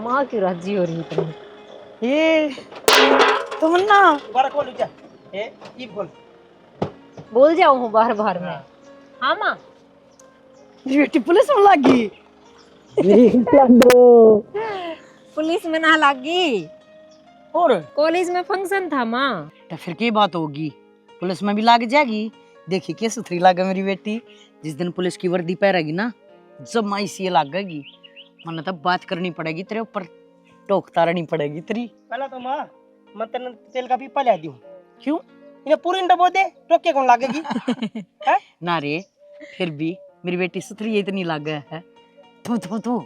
माँ क्यों राजी हो रही इतनी? ये तमन्ना बार खोल जा ए ई बोल बोल जाऊँ हूँ बार बार मैं। हाँ माँ। मेरी बेटी पुलिस में लगी। पुलिस में ना लगी, और कॉलेज में फंक्शन था माँ। तो फिर की बात होगी, पुलिस में भी लग जाएगी। देखी क्या सुथरी लगे मेरी बेटी। जिस दिन पुलिस की वर्दी पहनेगी ना, जब माई सी लगेगी, मन तब बात करनी पड़ेगी तेरे ऊपर, टोकता रहनी पड़ेगी तेरी। पहला तो मां मैं तेन तेल का पीपा ले दूं। क्यों? इन्हें पूरी डबो दे, टोके कौन लागेगी? हैं? ना रे, फिर भी मेरी बेटी सुथरी इतनी लागे है। तू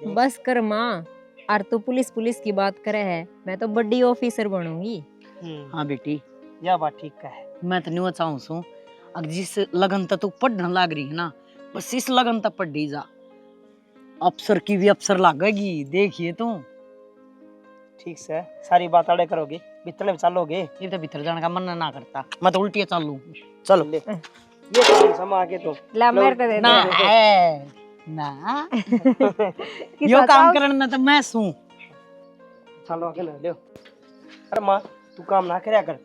बस कर माँ, और तू पुलिस पुलिस की बात करे है, मैं तो बड़ी ऑफिसर बनूंगी। हाँ बेटी, यह बात ठीक है। मैं तो नहीं चाहूँ सू, अगर जिस लगन तक तू पढ़ने लाग रही है ना, बस इस लगन तक पढ़ दी जा। अफसर की भी अफसर लागेगी, देखिए तू। ठीक से सारी बात अड़े करोगे, भीतर में चलोगे। ये तो भीतर जाने का मन ना करता, मैं तो उल्टी चालू। चलो ले ये काम समा के तो ला मेरे को दे ना दे। है ना यो काम करने में तो मैं सू। चलो आगे ना ले। अरे मां तू काम ना करया कर,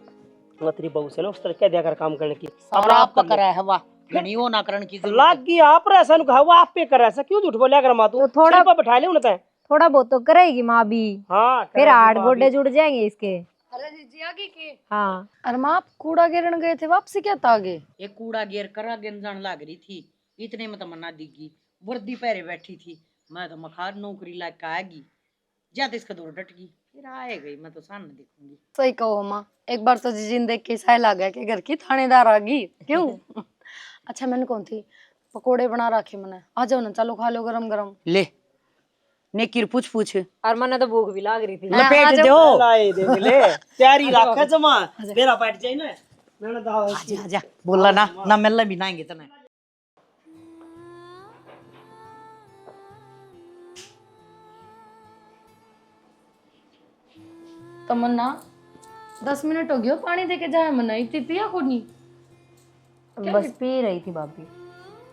मैं तेरी बहू से ना उस तरह कह दिया कर काम करने की। अब आप पकड़ा है वाह, घनी वो ना करने की जरूरत है। लाग गई आप ऐसा नु कहा आप पे कर ऐसा क्यों झूठ बोलिया कर मां तू? तो थोड़ा सिर पर बैठा ले उन्हें। थोड़ा बहुत तो करेगी माँ भी, हां फिर हाथ गोडे जुड़ जाएंगे इसके। अरे जीजी आगे के। हाँ अरे माँ आप कूड़ा गिरन गए थे, वापसी क्या था आगे? एक कूड़ा घेर करा गेंजान लाग रही थी, इतने में तो मना दिगी, वर्दी पहरे बैठी थी। मैं तो मखार नौकरी लाग के आएगी, ज्यादा इसका दूर डट गई, फिर आए गई। मैं तो सामने देखूंगी। सही कहो माँ, एक बार तो जीजी ने देख के सह लग गया कि घर की थानेदार आ गई। क्यों? अच्छा मैंने कौन थी, पकोड़े बना रखे मैंने, आ जाओ ना, चलो खा लो गरम गरम। ले नेकिर पूछ और मने तो भूख भी लाग रही थी। लपेट दो। लाए दे ले तैयारी रखे जमा मेरा बैठ जाए ना मैंने दाव आजा आजा, बोला ना मिलने भी ना आएंगे तने। तमन्ना 10 मिनट हो गयो, पानी दे के जाए मना, इतनी पिया को नहीं। बस पी रही थी भाभी।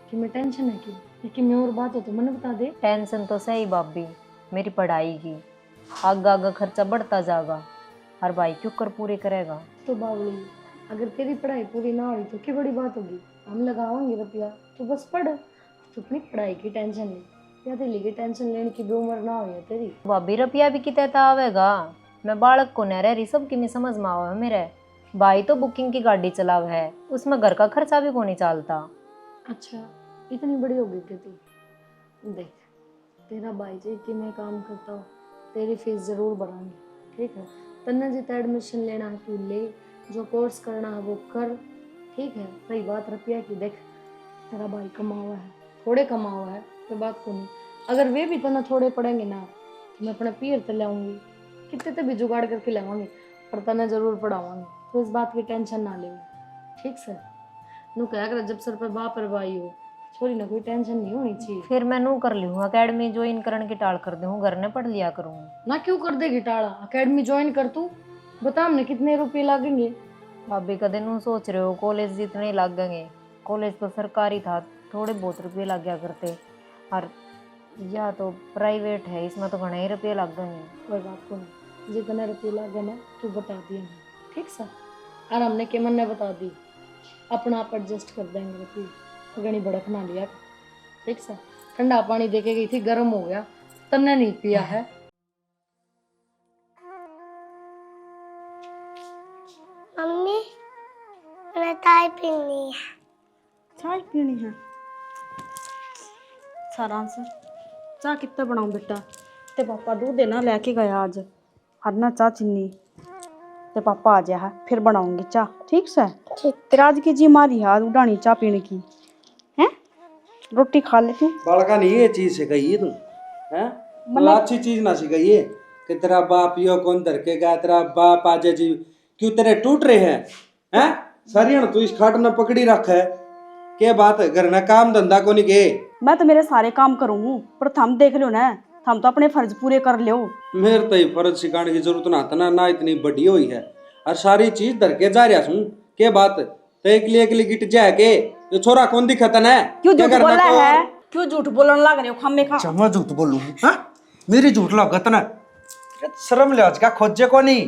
कि मैं टेंशन है कि मैं और बात हो तो मैंने बता दे। टेंशन तो सही भाभी, मेरी पढ़ाई की आगा आगा खर्चा बढ़ता जाएगा, हर भाई क्यों कर पूरे करेगा। तो बावली, अगर तेरी पढ़ाई पूरी ना हुई तो क्या बड़ी बात होगी, हम लगावांगे रुपया, तो बस पढ़। तो अपनी पढ़ाई की टेंशन ले, या दिल्ली की टेंशन लेने की भी उम्र ना हुई है तेरी। भाभी रुपया भी कितने आवेगा, मैं बालक को न रह रही, सब की मैं समझ में आवा है। मेरे भाई तो बुकिंग की गाड़ी चलाव है, उसमें घर का खर्चा भी को नहीं चलता। अच्छा इतनी बड़ी हो गई कि तू देख, तेरा भाई जी कि मैं काम करता हूँ, तेरी फीस जरूर बढ़ाऊंगी, ठीक है। तन्ने जितना एडमिशन लेना है तू ले, जो कोर्स करना है वो कर, ठीक है। रही बात रुपया की, देख तेरा भाई कमा हुआ है, थोड़े कमा हुआ है तो बात को नहीं, अगर वे भी तना थोड़े पड़ेंगे ना तो मैं अपने पीर तो लाऊंगी, कितने तो भी जुगाड़ करके लाऊंगी, पर तना जरूर पढ़ाऊंगी, तो इस बात की टेंशन ना ले, ठीक से। नू क्या कर, जब सर पर बाप और भाई हो, छोरी ना कोई टेंशन नहीं होनी चाहिए। फिर मैं नू कर लूँ अकेडमी ज्वाइन करने की टाल कर दूँ, घर ने पढ़ लिया करूँगी। ना क्यों कर देगी टाड़ा, अकेडमी ज्वाइन कर तू, बता हमने कितने रुपए लगेंगे। भाभी कदे नू सोच रहे हो कॉलेज जितने लगेंगे, कॉलेज तो सरकारी था, थोड़े बहुत रुपये लग गया करते, और या तो प्राइवेट है, इसमें तो घने ही रुपये लगेंगे। कोई बात को नहीं, जितने रुपये लगे ना तू बता दिया ना, ठीक सा। और हमने के मन ने बता दी, अपना आप एडजस्ट कर देंगे रुपये, घनी भड़क ना लिया, ठीक सा। ठंडा पानी देके गई थी, गर्म हो गया, तन्ने नहीं पिया है। मम्मी मैं चाय पीनी है। चाय पीनी है? सारा से चाय कितना बनाऊं बेटा? ते पापा दूध देना लेके गया आज, ना चाह चीनी, ते पापा आ जाए फिर बनाऊंगी चाह, ठीक से। तेरा आज की जी मारी है उड़ानी चाह पीने की है, रोटी खा ले तू। बालका नहीं ये चीज सिखाई है तू हैं, मतलब अच्छी चीज ना सिखाई है कि तेरा बाप यो कौन धर के गया, तेरा बाप आजा जी क्यों तेरे टूट रहे हैं सारिया तू इस खाट न पकड़ी रख है, के बात है घर ना काम धंधा को नहीं के। मैं तो मेरे सारे काम करूँ, पर थम देख लो ना, थम तो अपने फर्ज पूरे कर लो। मेरे तो फर्ज सिखाने की जरूरत ना था ना इतनी बड़ी हुई है, और सारी चीज धर के जा रहा हूँ, के बात तो एक लिए गिट जाए के ये छोरा कौन दिखता है, क्यों झूठ बोल रहा है, क्यों झूठ बोलने लग रहे हो, खम्मे खा। मैं झूठ बोलूं? हाँ मेरी झूठ लगत ना शर्म लिहाज का खोजे को नहीं।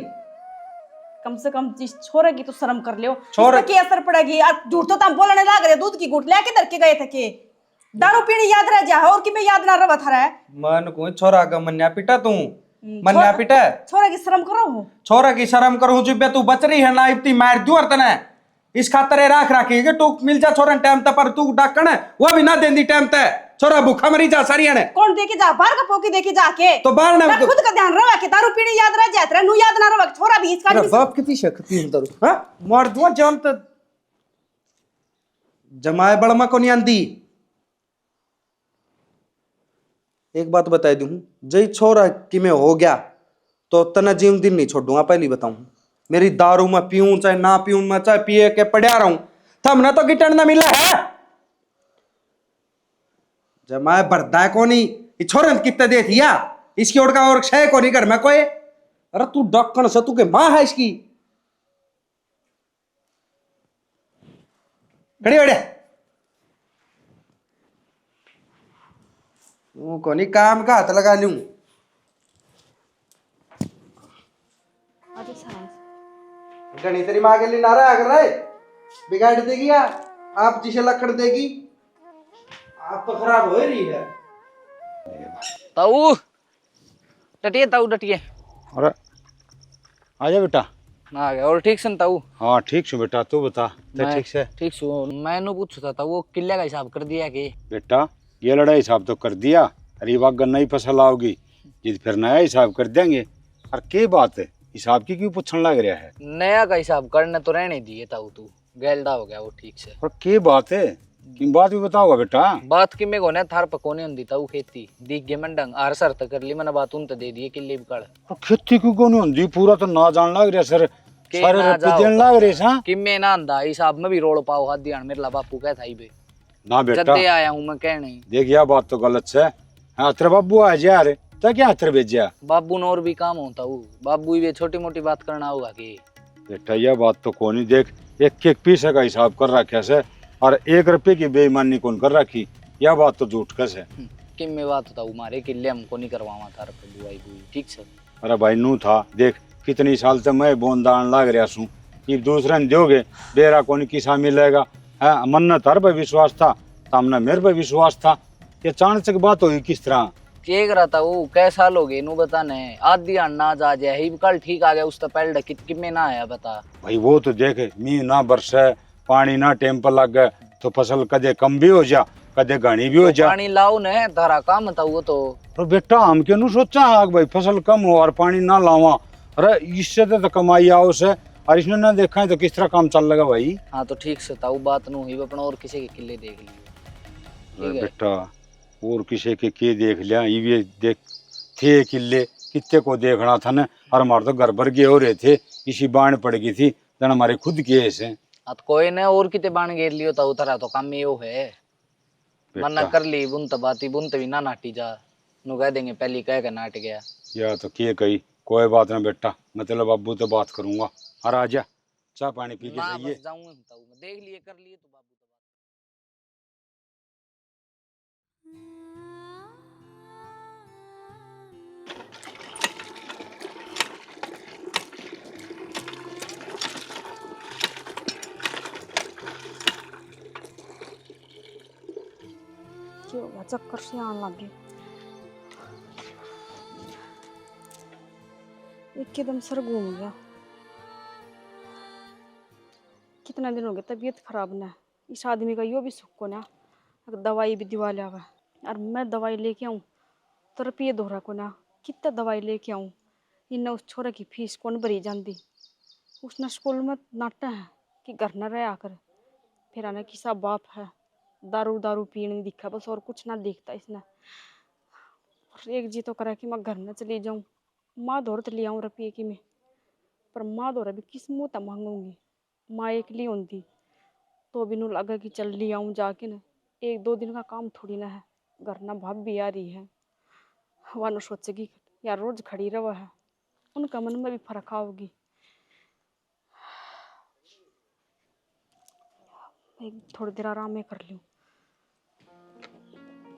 कम से कम जिस छोरे की तो शर्म कर लियो। छोरे- इस पे क्या असर पड़ेगी यार? झूठ तो तुम बोलने लग रहे, दूध की घूट लेके धर के गए थे के दारू पीनी याद रह जा और कि मैं याद ना रहा था रे। मन को छोरा का मन्या पिटा तू मन्या पिटा छोरे की शर्म करो हूँ। छोरा की शर्म करूं जुबे तू बच रही है ना इतनी मार दूर तने इस खातर राख राखी कि तू मिल जा छोरा टाइम ते पर तू डाकण वो भी ना देंदी टाइम ते छोरा भूखा मरी जा सारी ने कौन देखे जा बाहर का पोकी देखे जाके तो बाहर ना खुद का ध्यान रवा के दारू पीनी याद रह जात रे नु याद ना रवा छोरा भी इसका अरे बाप कितनी शक्ति है दारू हां मार दूं जान तो जमाए बड़मा को नहीं आंदी। एक बात बता दूं जय छोरा कि मैं हो गया तो तना जीवन दिन नहीं छोड़ूंगा पहली बताऊं मेरी दारू में पीऊं चाहे ना पीऊं मैं चाहे पिए के पड़ा रहूं थमना तो गिटन ना मिला है जमाए बरदा को नहीं ये छोरे कितने दे दिया इसकी ओर का और क्षय को नहीं कर मैं कोई अरे तू डक्कन से तू के मां है इसकी खड़ी बैठे तू को नहीं काम का हाथ लगा लूं अरे साहब घनी तेरी माँ के लिए नारा कर रहा है बिगाड़ देगी या आप जिसे लकड़ देगी आप तो खराब हो ही रही है। ताऊ डटिए ताऊ डटिए। अरे आजा बेटा। आ गया और ठीक सन ताऊ। हाँ ठीक छू बेटा तू बता ते मैं ठीक से? ठीक छू मैंने पूछा था ताऊ वो किले का हिसाब कर दिया कि बेटा ये लड़ाई हिसाब तो कर दिया अरे वाग नई फसल आओगी जिद फिर नया हिसाब कर देंगे। और के बात है हिसाब की क्यों पूछने लग रहा है? नया का हिसाब करने तो रहने दिए ताऊ तू गैलडा हो गया वो ठीक से। और के बात है कि बात भी बताओगा बेटा। बात कि मैं कोने थार पकोने हुंदी ताऊ खेती दिख गे मंडंग आर सर तक कर ली मैंने बात उन तो दे दिए किले बिकड़। और खेती क्यों को नहीं होंदी पूरा तो ना जान लग रहा सर के सारे ना रुपये जाओ देने लग रहे सा कि मैं ना आंदा हिसाब में भी रोड पाओ हाथ ध्यान मेरे ला बापू कह था ही बे ना बेटा जद्दे आया हूं मैं कहने देख यह बात तो गलत है। हाँ तेरे बाबू आ जा रहे तो क्या तेरे भेजा बाबू ने और भी काम होता हूँ बाबू ही छोटी मोटी बात करना होगा कि बेटा यह बात तो कौन देख एक एक पैसे का हिसाब कर रखा से और 1 रुपए की बेईमानी कौन कर रखी यह बात तो झूठ कस है। कि मैं बात बताऊँ मारे किले हमको नहीं करवावा था बुआई बुई ठीक से। अरे भाई नू था देख कितनी साल से मैं बोंदान लाग रहा हूँ ये दूसरे ने दोगे बेरा कौन किसा मिलेगा है मन्नत हर पे विश्वास था सामने मेरे पे विश्वास था ये चाणचक बात हुई किस तरह के रहा था वो कै साल हो गए नू बताने आधी ना जा जाए ही कल ठीक आ गया उस तो पहले कित में ना आया बता भाई वो तो देख मी ना बरसे पानी ना टेम पर लग गए तो फसल कदे कम भी हो जा कदे घनी भी हो जा पानी लाओ ने तारा काम था वो तो बेटा हम क्यों नहीं सोचा आग भाई फसल कम हो और पानी ना लावा अरे इससे तो कमाई आओ से और इसने ना देखा है तो किस तरह काम चल लगा भाई। हाँ तो ठीक से था वो बात नू ही अपना और किसी के किले देख लियो बेटा और किसी के देख लिया ये देख थे किले कितने को देखना था ना और हमारे तो घर भर गए हो रहे थे इसी बाण पड़ गई थी जन हमारे खुद के ऐसे तो कोई ने और किते बाण घेर लियो था उतरा तो काम में यो है मना कर ली बुनत बाती बुनत भी ना नाटी जा नु कह देंगे पहली कह के नाट गया या तो के कही कोई बात ना बेटा मैं तेरे बाबू तो बात करूंगा और आजा चाय पानी पी के जाइए जाऊंगा देख लिए कर लिए तो बाबू क्यों होगा चक्कर से आने लग गए एकदम सर घूम गया। कितना दिन हो गया तबीयत खराब ना इस आदमी का यो भी सुख को ना दवाई भी दिवा लिया हुआ और मैं दवाई लेके आऊँ तो रुपये दोहरा को ना कितना दवाई लेके आऊँ इन्हें उस छोरे की फीस कौन भरी जाती उसने स्कूल में नाटा है कि घर न रह आकर फिर आना किसा बाप है दारू दारू पीने दिखा बस और कुछ ना दिखता इसने और एक जी तो करा कि मैं घर न चली जाऊँ माँ दौड़त ले आऊँ रुपये की मैं पर माँ दौरा भी किस मुँह तक मांगूंगी माँ एक ली होती तो भी नू लगा कि चल ली आऊँ जाके ना 1-2 दिन का काम थोड़ी ना है घर ना भाभ भी आ रही है वह न सोचेगी यार रोज खड़ी रवा है उनका मन में भी फर्क आओगी। एक थोड़ी देर आराम में कर लूँ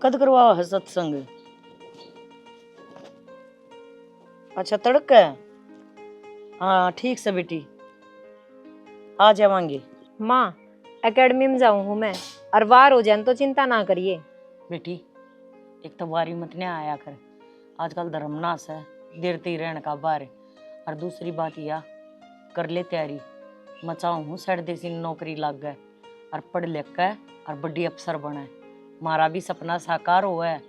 कद करवाओ है सत्संग अच्छा तड़का है। हाँ ठीक से बेटी, आ जावांगे। माँ एकेडमी में जाऊँ हूँ मैं, और वार हो जाए तो चिंता ना करिए। बेटी एक तो बारी मत नहीं आया कर, आजकल धर्मनाश है, देर ही रहने का बार। और दूसरी बात यह कर ले तैयारी, मचाऊँ हूँ सड़ देसी नौकरी लग गए और पढ़ लिख के और बड़ी अफसर बने। मारा भी सपना साकार हुआ है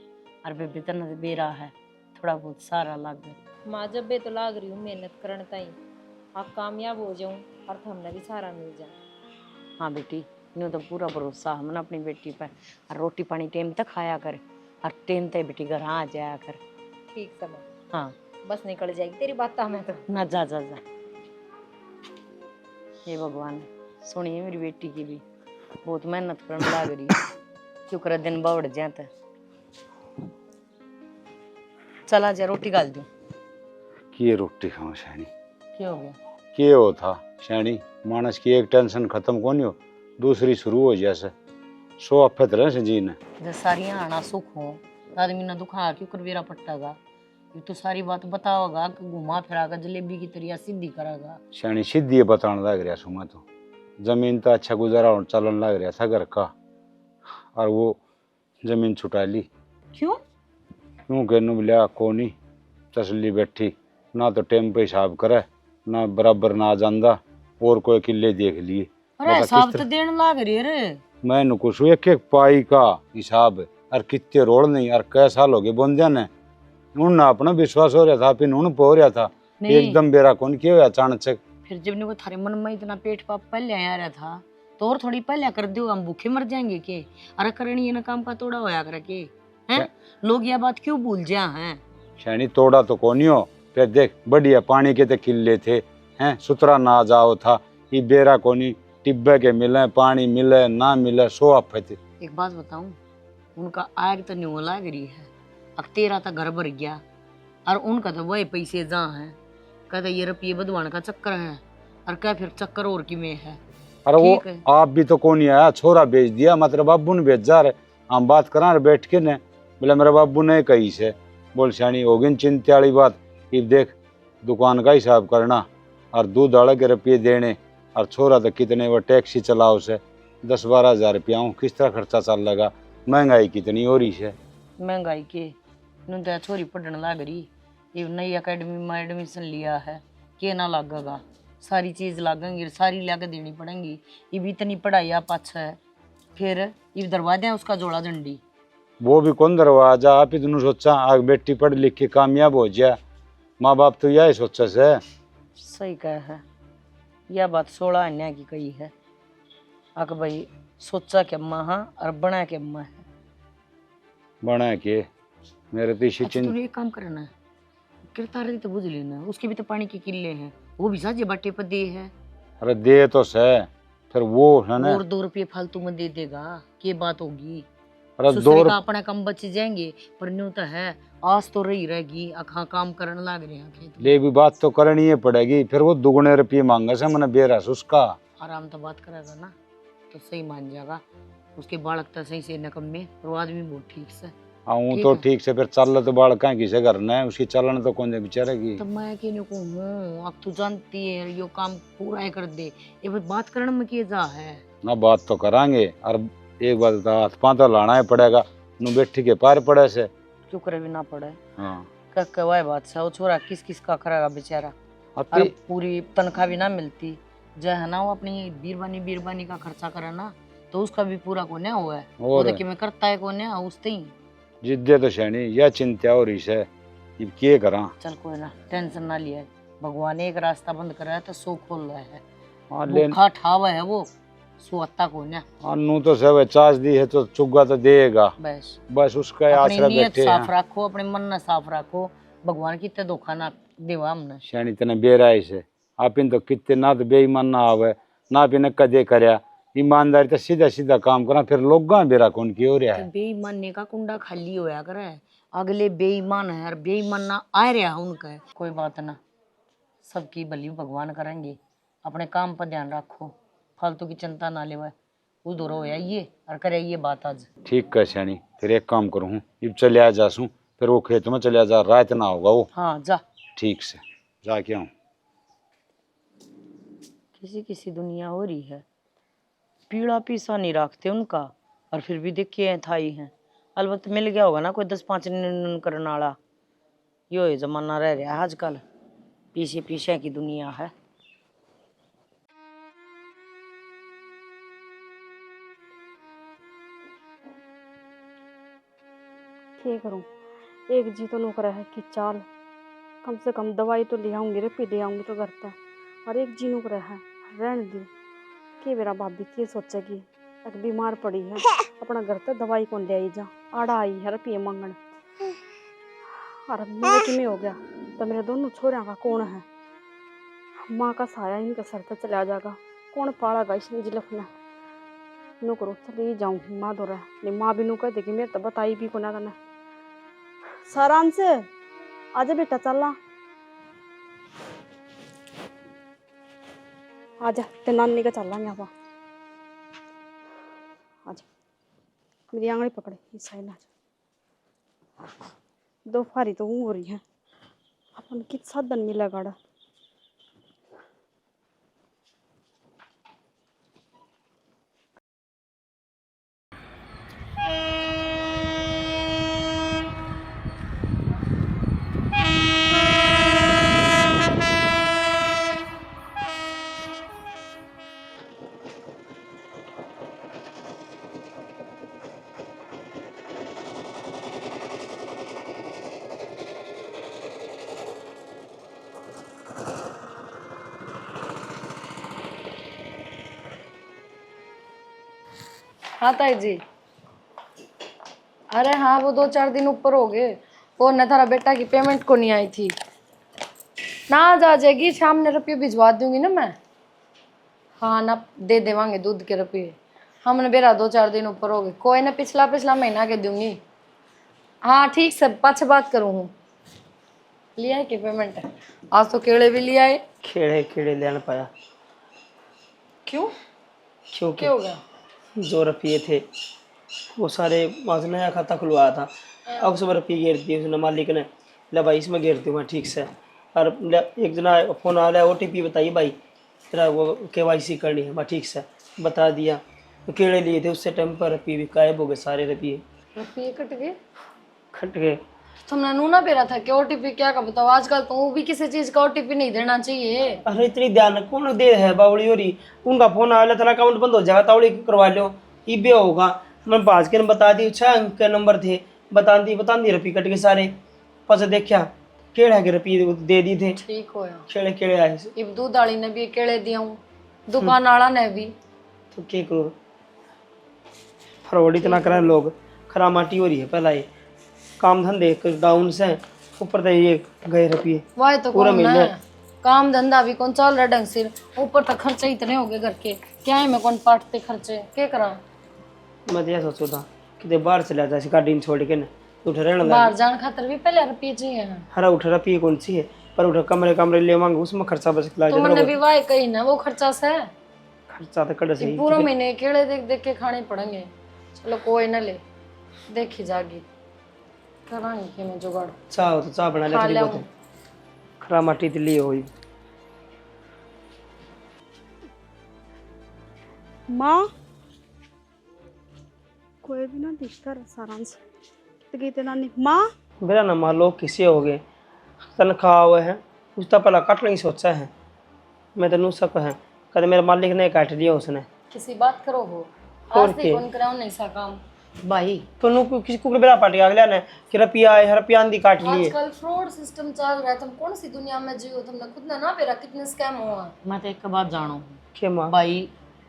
और बेबी तो बेरा है, थोड़ा बहुत सारा लग गए। माँ जब बे तो लाग रही हूँ मेहनत करने ताई, आप कामयाब हो जाऊँ और हमने भी सारा मिल जाए। हाँ बेटी, यूँ तो पूरा भरोसा हमने अपनी बेटी पर। और रोटी पानी टाइम तक खाया कर और टाइम तक बेटी घर आ जाया कर। ठीक समय। हाँ बस निकल जाएगी तेरी बात हमें तो। ना जा जा जा। हे भगवान सुनिए मेरी बेटी की भी बहुत मेहनत करने लग रही है, क्यों कर दिन बढ़ जाता। चला जा रोटी डाल दूं। कि रोटी खाओ शैनी, क्या हो गया? के हो था शैनी, मानस की एक टेंशन खत्म कोनी हो, दूसरी शुरू हो जैसे सो अफत रहे से जीने। जब सारी आना सुख हो, आदमी ना दुखा क्यों कर बेरा पट्टागा। ये तो सारी बात बताओगा कि घुमा फिरागा जलेबी की तरह सीधी करागा। शैनी सीधी बताने लग रहा सुमा, तो जमीन तो अच्छा गुजारा और चलन लग रहा था घर का, और वो जमीन छुटा ली। क्यों? क्यों कहनू लिया कोनी तसली बैठी, ना तो टाइम पे हिसाब करे ना बराबर ना जांदा, और कोई किले देख लिए। अरे हिसाब तो देने लग रही है रे। मैं कुछ एक एक पाई का हिसाब और कितने रोड नहीं और कै साल हो गए बंदिया ने, उन्हें अपना विश्वास हो रहा था, फिर उन्हें हो रहा था एकदम बेरा कौन किया हुआ अचानक। फिर जब ने वो थारे मन में इतना पेट पाप पहले आ रहा था तो और थोड़ी पहले कर दो, हम भूखे मर जाएंगे के? अरे करनी ये ना काम का तोड़ा होया करे के हैं? लोग यह बात क्यों भूल जा हैं? शैनी तोड़ा तो कोनी हो, फिर देख बढ़िया पानी के तो किले थे हैं, सुतरा ना जाओ था, ये बेरा कोनी टिब्बे के मिले पानी मिले ना मिले सो आप थे। एक बात बताऊं, उनका आग तो नहीं लग रही है, अब तेरा तो घर भर गया और उनका तो वही पैसे जहाँ है, कहते ये रुपये बदवान का चक्कर है, और क्या फिर चक्कर और की में है। अरे वो आप भी तो कौन आया, छोरा भेज दिया मतलब बाबू ने भेजा रहे, हम बात करा बैठ के ने, बोले मेरे बाबू ने कही से, बोल शानी होगी चिंता वाली बात। ये देख दुकान का हिसाब करना और दूध वाले के रुपये देने, और छोरा तो कितने वो टैक्सी चलाओ से 10-12 हज़ार रुपया हूँ, किस तरह खर्चा चल लगा, महंगाई कितनी हो रही है। महंगाई के नु तो छोरी पढ़ने लग रही, ये नई अकेडमी में एडमिशन लिया है, के ना लगेगा, सारी चीज़ लागेंगी, सारी लाके देनी पड़ेंगी। ये भी इतनी पढ़ाई आप अच्छा है, फिर ये दरवाजे हैं उसका जोड़ा झंडी। वो भी कौन दरवाजा, आप इतनू सोचा आग बेटी पढ़ लिख के कामयाब हो जाए, माँ बाप तो यही सोचा से। सही कहा है, यह बात 16 अन्याय की कही है, अक भाई सोचा के अम्मा हाँ और बना के अम्मा है। बना के मेरे तो इसी अच्छा तूने एक काम करना है, किरतार तो बुझ लेना, उसके भी तो पानी के किले हैं, वो भी साझे बाटे पर दे है। अरे दे तो से, फिर वो है ना और 2 रुपये फालतू में दे देगा, क्या बात होगी? अरे ससुरे का अपना कम बच जाएंगे, पर न्यू तो है आस तो रही रहेगी, अखा काम करने लग रहे हैं। ले भी बात तो करनी ही पड़ेगी, फिर वो दुगने रुपये मांगा से मैंने बेरा उसका। आराम तो बात करेगा ना तो सही मान जाएगा, उसके बालक तो सही से नकम में, और वो आदमी बहुत ठीक से। आऊँ तो ठीक से, फिर चल तो बालका किसे करना है, उसकी चलन तो कौन बेचारेगी। तो मैं कहने को हूँ, अब तू जानती है यो काम पूरा ही कर दे, ये बात करने में किए जा है ना, बात तो करांगे, और एक बात बता, हाथ पाँव तो लाना ही पड़ेगा, नु बैठी के पार पड़े से क्यों करे भी ना पड़े। हाँ कह बात से वो छोरा किस किस का करेगा बेचारा, और पूरी तनख्वाह भी ना मिलती, जो है ना वो अपनी बीरबानी का खर्चा करे ना, तो उसका भी पूरा कोने हुआ है, वो तो कि मैं करता है कोने उसते ही जिद्दे तो शैनी यह चिंता हो रही है, ये क्या करा। चल कोई ना टेंशन ना लिया, भगवान एक रास्ता बंद कर रहा है तो सो खोल रहा है, भूखा ठावा है वो सुअत्ता को ना, अनु तो सब चार्ज दी है तो चुग्गा तो देगा, बस उसका आसरा बैठे। साफ रखो अपने मन ना साफ रखो, भगवान कितने धोखा ना देवा हमने। शैनी तेने बेराई से आप इन तो कितने ना तो बेईमान ना आवे ना भी न कदे करया, ईमानदारी तो सीधा सीधा काम करा, फिर लोग बेरा कौन की हो रहा है। बेईमानी का कुंडा खाली होया करे, अगले बेईमान है और बेईमान ना आ रहा उनका, कोई बात ना, सबकी भली भगवान करेंगे, अपने काम पर ध्यान रखो, फालतू की चिंता ना ले, उधर हो ये और करे ये बात आज। ठीक है शैनी, फिर एक काम करूँ, अब चले आ जासूँ, फिर वो खेत में चले जा, रात ना होगा वो। हाँ जा। ठीक से जाके आऊँ। किसी किसी दुनिया हो रही है, पीड़ा पीसा नहीं रखते उनका, और फिर भी देखिए था ही हैं। अलबत्त मिल गया होगा ना कोई 10-5 निन करने वाला। यो ही जमाना रह गया है आजकल, पीछे पीछे की दुनिया है। क्या करूं, एक जी तो नौकर है कि चाल कम से कम दवाई तो ले आऊंगी रे, पी ले आऊंगी तो घर पे, और एक जी नौकर है रहने दी कि मेरा भाभी की सोचेगी, एक बीमार पड़ी है अपना घर तक दवाई कौन ले आई जा, आड़ा आई है रुपये मांगन। और मेरे कि में हो गया तो मेरे दोनों छोरिया का कौन है, माँ का साया इनके सर पर चला जाएगा, कौन पालेगा इस जिलफ ने। नो करो चली जाऊँ माँ दो रहा, माँ भी नो कह देगी मेरे तो बताई भी को ना तने। सारांश आजा बेटा चलना, आजा ते नानी का चलेंगे आप, आजा मेरी आंगली पकड़े इस साइड ना, दो फारी तो हो रही है अपन किस साधन मिला गाड़ा। हाँ ताई जी, अरे हाँ वो 2-4 दिन ऊपर हो गए, और न थारा बेटा की पेमेंट को नहीं आई थी ना, आज आ जाएगी शाम ने रुपये भिजवा दूंगी ना मैं। हाँ ना दे देवांगे दूध के रुपये, हमने बेरा 2-4 दिन ऊपर हो गए, कोई ना पिछला महीना के दूंगी। हाँ ठीक सब पाछे बात करूँ हूँ, लिया है कि पेमेंट, आज तो केले भी लिया है। खेड़े ले ना पाया। क्यों क्योंकि क्या हो गया? जो रुपये थे वो सारे वहाँ नया खाता खुलवाया था, अब सब रुपये गिर दिए उसने मालिक ने, ले भाई इसमें गिर दूँ मैं ठीक से। और एक जना फ़ोन आ रहा है OTP बताइए भाई तेरा वो KYC करनी है, मैं ठीक से बता दिया। तो केड़े लिए थे उससे टाइम पर रुपये भी गायब हो गए, सारे रुपये कट गए। खट गए। तुमने नूना पेरा था कि OTP क्या का बताओ, आजकल तो भी किसी चीज का OTP नहीं देना चाहिए। अरे इतनी ध्यान कौन दे है बावड़ी हो रही, उनका फोन आया तेरा अकाउंट बंद हो जाएगा, तावड़ी करवा लो ये होगा। मैं बाज के बता दी 6 अंक के नंबर थे, बता दी रुपये कट के सारे, पस देखा केड़ा के रुपये दे दी थे। ठीक हो केड़े केड़े आए इब दूध वाली ने भी केले दिया हूँ, दुकान वाला ने भी। तो क्या करो, फरवरी इतना करें लोग, खरा माटी हो रही है पहला ये काम धंधे डाउन से, ऊपर तो ये गए रुपये वाह तो पूरा कौन महीना। है, काम धंधा भी कौन चल रहा ढंग से, ऊपर तक खर्चे इतने हो गए घर के, क्या है मैं कौन पाटते खर्चे क्या करा। मैं तो यह सोचो था कि बाहर चला जाए गाड़ी छोड़ के ना उठ रहना बाहर जान खातर भी पहले रुपये चाहिए। हरा उठ रुपये कौन सी है, पर उठ कमरे ले मांगे उसमें खर्चा बच तो मैंने भी वाह कही ना वो खर्चा से खर्चा तो कड़ सही पूरा महीने केले देख देख के खाने पड़ेंगे। चलो कोई ना ले देखी जागी, करांगे कि मैं जुगाड़। चाह तो चाह बना ले खा थोड़ी लिया बहुत, खरा माटी दिल्ली हुई। माँ कोई भी ना दिखता रहा सारांश तो गीते नानी माँ। मेरा ना मान लो किसी हो गए तनख्वाह हुए हैं उसका पहला काटने की सोचा है, मैं तो नू सक है कद मेरे मालिक ने काट लिया उसने। किसी बात करो हो, और आज क्या? कौन कराओ नहीं सा काम। भाई तो नू किसी को बेरा पाट गया अगला ने कि रुपया आए रुपया आंधी काट लिए। आजकल फ्रॉड सिस्टम चल रहा है, तुम कौन सी दुनिया में जियो, तुमने खुद ने ना बेरा कितने स्कैम हुआ। मैं तो एक बात जानू के माँ भाई,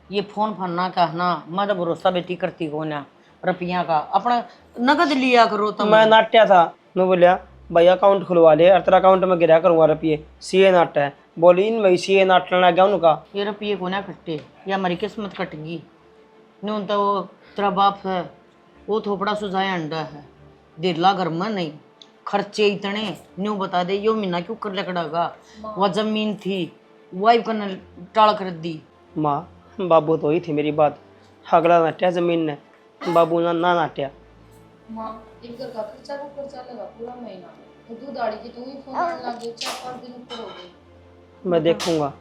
ये फोन फन्ना कहना मैं तो भरोसा बेटी करती को ना, रुपया का अपना नगद लिया करो तुम। मैं नाट्या था, मैं बोलिया भाई अकाउंट खुलवा ले और तेरा अकाउंट में गिरा करूँगा रुपये, सीए नाट है बोली इन भाई सीए नाट लगा गया उनका। ये रुपये को ना कट्टे या हमारी किस्मत कटेगी नहीं तो वो तेरा बाप है वो थोपड़ा सुझाया अंडा है, दिला घर में नहीं खर्चे इतने न्यू बता दे यो महीना क्यों कर लकड़ागा, वह जमीन थी वाइफ करने टाल कर दी। माँ बाबू तो ही थी मेरी बात, अगला नाट्या जमीन ने बाबू ना नाट्या। माँ एक घर का खर्चा को खर्चा लगा पूरा महीना, दूध आड़ी की तू ही फोन आने लगी 4-5 दिन ऊपर हो गए। मैं देखूंगा।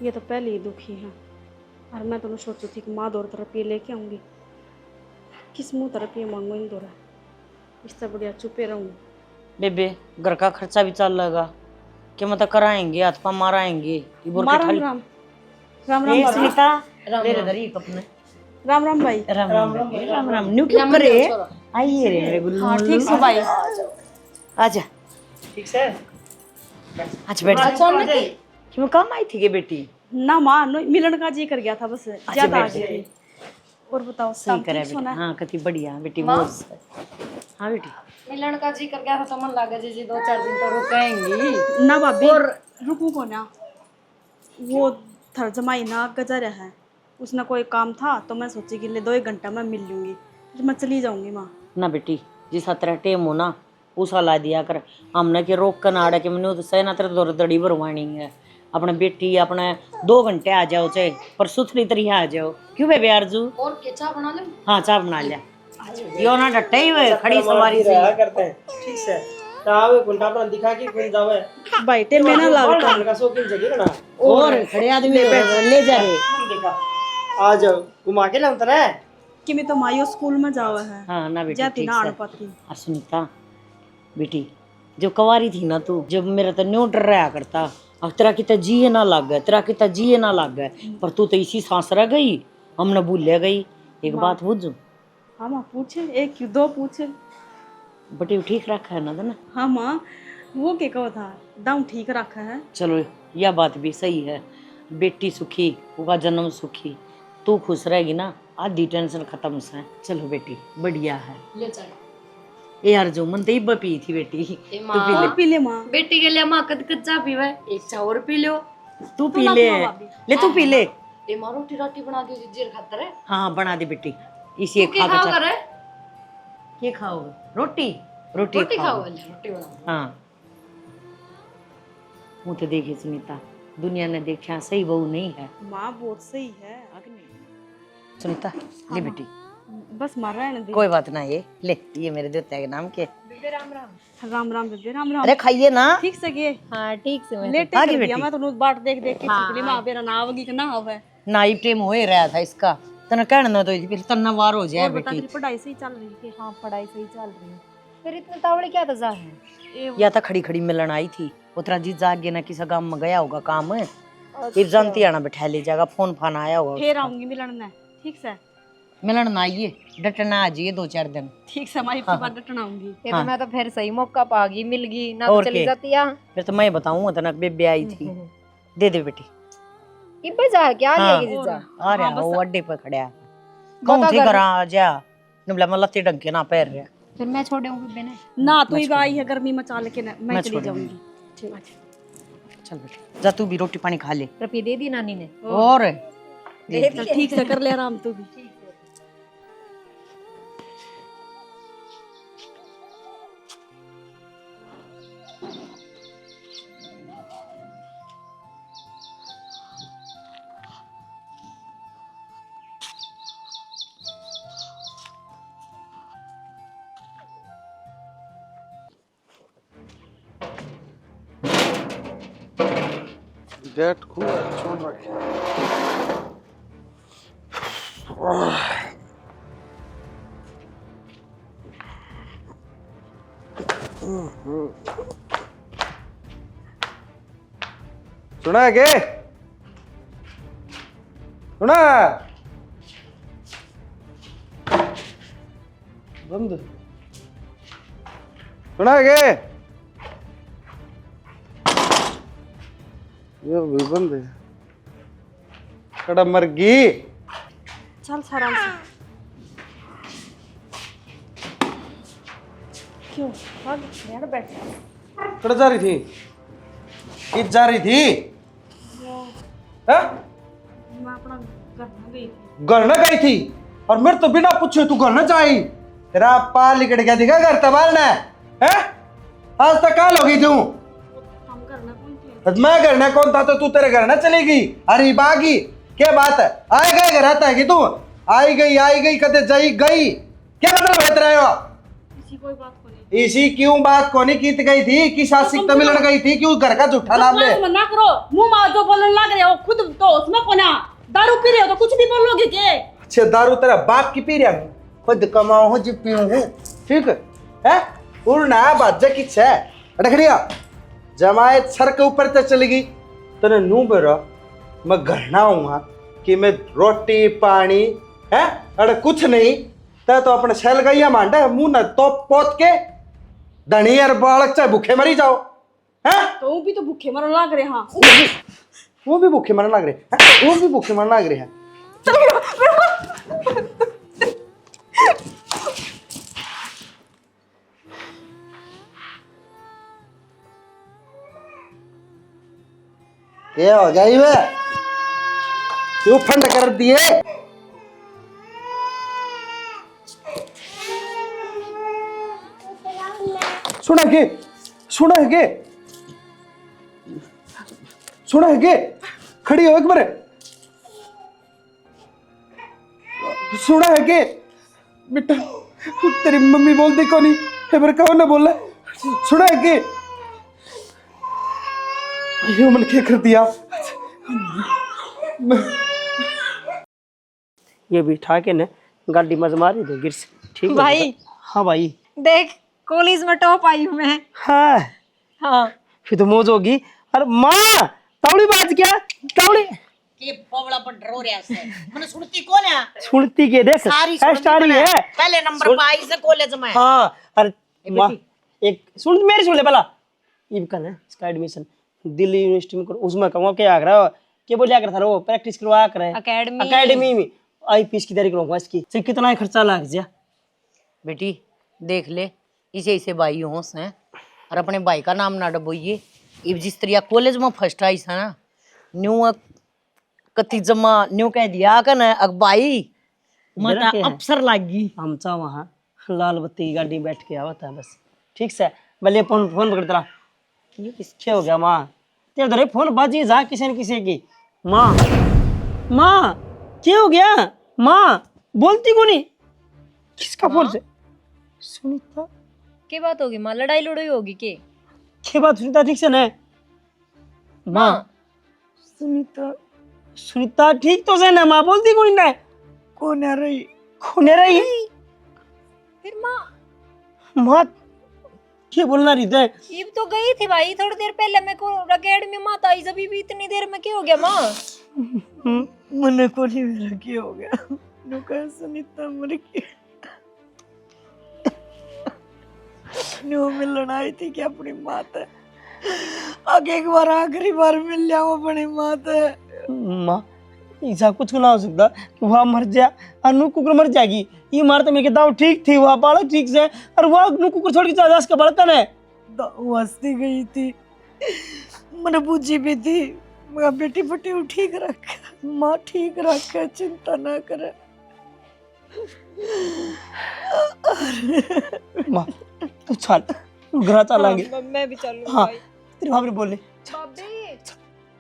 ये तो पहले ही दुखी है और मैं तो सोची थी कि माँ दो रुपये लेके आऊँगी, किस मुँह रुपये मांगू इन दो, इससे बढ़िया चुपे रहूँ। बेबे घर का खर्चा भी चल लगा कि मतलब कराएंगे, हाथ पा माराएंगे। राम राम राम राम ए सुनीता मेरे इधर ही कपने राम राम भाई। राम राम राम राम न्यू क्यों करे? आइए रे मेरे गुल्लू। हाँ ठीक से भाई। आजा ठीक से अच्छा बैठ जा। क्यों काम आई थी के बेटी? ना माँ मिलन का जी कर गया था, बस ज्यादा आ बैठ जा। गई थी। और बताओ सही सब करे ठीक सोना? बेटी। हाँ कति बढ़िया बेटी बहुत। हाँ बेटी मिलन का जी कर गया था तो मन लगा जी 2-4 दिन तो रुकेंगी। ना भाभी और रुकू को ना, वो थर जमाई ना गजर है, उसने कोई काम था तो मैं सोची कि ले 2-1 घंटा मैं मिल लूंगी, फिर मैं चली जाऊंगी माँ। ना बेटी जिस तरह टेम हो ना उसा ला दिया कर। हमने के रोक कर नाड़ा के मैंने तो सह ना तेरे दौर दड़ी भरवानी है। अपने बेटी अपने 2 घंटे आ जाओ चाहे पर सुथरी तरीके आ जाओ। क्यों बेबे अर्जू? और के चाय बना ले। हाँ चाय बना लिया। यो ना डटे ही हुए खड़ी सवारी से रहा करते हैं। ठीक से तावे गुंडा पर दिखा के खुल जावे बैठे में ना लाओ और का शौकीन जगह ना और खड़े आदमी ले जा रे। देखा आ जाओ घुमा के लाऊं तेरे कि मैं तो मायो स्कूल में जावा है। हाँ ना बेटी जाती ठीक ना से। आड़ पाती। और सुनीता बेटी जब कवारी थी ना तू, जब मेरा तो न्यू डर रहा करता, अब तेरा कितना जी ना लग गया, तेरा कितना जी ना लग गया, पर तू तो इसी सांस रह गई, हमने भूल गई। एक बात बुझू? हाँ माँ पूछे, एक क्यों 2 पूछे। बेटी ठीक रखा है ना? हाँ माँ वो क्या कहो था, दाम ठीक रखा है। चलो यह बात भी सही है। बेटी सुखी होगा जन्म सुखी, तू खुश रहेगी ना आधी टेंशन खत्म से। चलो बेटी बढ़िया है। ले चाय। ए यार जो मन तो इब्बा पी थी बेटी, तू पी ले। पी ले माँ। बेटी के लिए माँ कच्चा पीवे, एक चाय और पी लो। तू पी ले ले तू पी ले। ए माँ रोटी राटी बना के जीर खातर है। हाँ बना दे बेटी, इसी एक खा खाओ के करे ये खाओगे? रोटी रोटी रोटी खाओ खाओ। वाले रोटी बना। हाँ वो तो देखी सुनीता, दुनिया ने देखा सही बहू नहीं है। माँ बहुत सही है। सुनीता ले बेटी, बस मार रहा है ना। कोई बात ना, ये मेरे देवता के नाम के। राम राम बेबे राम राम। अरे खाइए ना। ठीक से किए। हाँ ठीक से मैं लेटे आगे कर बेटी। दिया मैं तो बाट देख देख के छिपली माँ बेरा ना आवगी कि ना आवे। नाई प्रेम हो ही रहा था इसका, तना कहना ना तो फिर तन्ना वार हो जाए और बता बेटी। तेरी पढ़ाई सही चल रही है? हाँ पढ़ाई सही चल रही है। फिर इतने तावड़े क्या तजा है? या था खड़ी खड़ी मिलन आई थी, उतरा जी जागे ना किसी गांव में गया होगा काम, फिर जानती आना बैठा ले जाएगा, फोन फान आया होगा। फिर आऊंगी मिलन ने। ठीक से मिलन ना आइए, डटना आ जाइए 2-4 दिन। ठीक से माई बात डटना आऊंगी। ये तो मैं तो फिर सही मौका पा गई, मिल गई ना तो और चली के? जाती है। फिर तो मैं बताऊंगा तना बेबे आई थी। दे दे बेटी। इब्बे जा क्या हाँ। लेगी जीजा? आ रहा है वो अड्डे पे खड़ा है। कौन थी करा जा नबला मैं लत्ती ढंग के ना पैर रहा। फिर मैं छोड़ूंगी बिना। ना तू ही आई है गर्मी मचा लेके ना मैं चली छोड़ूंगी। जाऊंगी। चल बेटी जा, तू भी रोटी पानी खा ले। रुपये दे दी नानी ने। और चल ठीक से कर ले आराम तू भी। गेट खुला छोड़ रखे। सुना है के? सुना बंद सुना है के? ये भी बंद है। कड़ा मर गई। चल आराम से। क्यों भाग यार बैठ। कड़ा जा रही थी? किस जा रही थी? हाँ? मैं अपना घर में गई थी। घर न गई थी और मेरे तो बिना पूछे तू घर न जाई। तेरा पाल लिकड़ गया दिखा घर तबाल ने हैं? आज तक कहाँ लोगी तू? हम घर में कौन थे? मैं घर न कौन था तो तू तेरे घर न चलेगी? अरे बागी क्या बात है? आए गए घर आता है कि तू आई गई कदे जाई गई क्या मतलब है तेरा? किसी कोई बात को नहीं। इसी क्यों बात कोनी कीत गई थी कि सासिक तो मिलन गई थी, क्यों घर का झूठा नाम ले? मना करो, मुंह में जो बोलने लग रहे हो खुद तो उसमें कोना दारू पी रहे हो तो कुछ भी बोलोगे के? अच्छा दारू तेरा बाप की पी रहा हूँ, खुद कमाऊं हूँ जी पीऊं हूँ, ठीक है? उड़ना बाजा की छे अटखड़िया जमायत सर के ऊपर तक चली गई तने नू बेरा मैं घरना हूँ कि मैं रोटी पानी है अरे कुछ नहीं ते तो अपने शैल गैया मांडे मुंह न तो पोत के धनी और बालक चाहे भूखे मरी जाओ हैं? तो वो भी तो भूखे मरने लग रहे हाँ। वो भी भूखे मरने लग रहे हैं, वो भी भूखे मरने लग रहे हैं। ये हो जाए वे क्यों फंड कर दिए? सुना है के खड़ी हो एक बार, सुना है के बेटा तेरी मम्मी बोलती कौन है बार कौन ना बोला, सुना है के ये मन क्या कर दिया? ये बिठा के ना गाड़ी मज मारी दे गिर से, ठीक है भाई हाँ भाई देख कॉलेज में टॉप आई हूँ मैं। हाँ हाँ फिर तो मौज होगी। अरे माँ तावड़ी बाज क्या तावड़ी के पोवड़ा पर डरो रहा से मैंने सुनती कौन है? सुनती के देख सारी स्टारी है पहले नंबर पर आई से कॉलेज में। हाँ अरे माँ एक सुन मेरी सुन ले पहला ये कल है इसका एडमिशन दिल्ली यूनिवर्सिटी में करो उसमें कहूँगा क्या आगरा क्या बोले आगरा था वो प्रैक्टिस करवा कर अकेडमी में आईपीएस की तैयारी करूँगा इसकी से कितना खर्चा लग जा बेटी देख ले इसे इसे भाई होश हैं और अपने भाई का नाम ना डबोइए। इब जिस तरह कॉलेज में फर्स्ट आई था ना न्यू कति जमा न्यू कह दिया का ना अग भाई मत अफसर लागी आमचा वहाँ लाल बत्ती की गाड़ी में बैठ के आवता है बस ठीक से भले फोन फोन पकड़ तेरा ये किसके हो गया माँ तेरे धरे फोन बाजी जा किसी न किसी की माँ माँ क्या हो गया माँ बोलती को नहीं किसका फोन से सुनीता क्या बात होगी माँ? लड़ाई लड़ाई होगी के? क्या बात सुनीता ठीक से न माँ सुनीता सुनीता ठीक तो से ना माँ बोलती को नहीं कौन है रही फिर माँ माँ क्या बोलना रही थे? ईब तो गई थी भाई थोड़ी देर पहले। मैं को अकेडमी में आई अभी भी इतनी देर में क्या हो गया माँ? मने को नहीं मेरा क्या हो गया नु कह सुनीता मर गई न्यू मिलन आई थी क्या अपनी मात है आगे एक बार आखिरी बार मिल जाओ अपनी मात है। माँ ऐसा कुछ ना हो सकता कि वहाँ मर जाए और नू कुकर मर जाएगी। ये मारते मैं कहता हूँ ठीक थी वहाँ बालक ठीक से और वहाँ नू कुकर छोड़ के चला जा उसका बड़कन है हंसती गई थी मैंने पूछी भी थी मैं बेटी बटी ठीक रख माँ ठीक रख चिंता ना करे। माँ तू चल घर चलेंगे। मैं भी चलूं हाँ भाई। तेरी भाभी बोले भाभी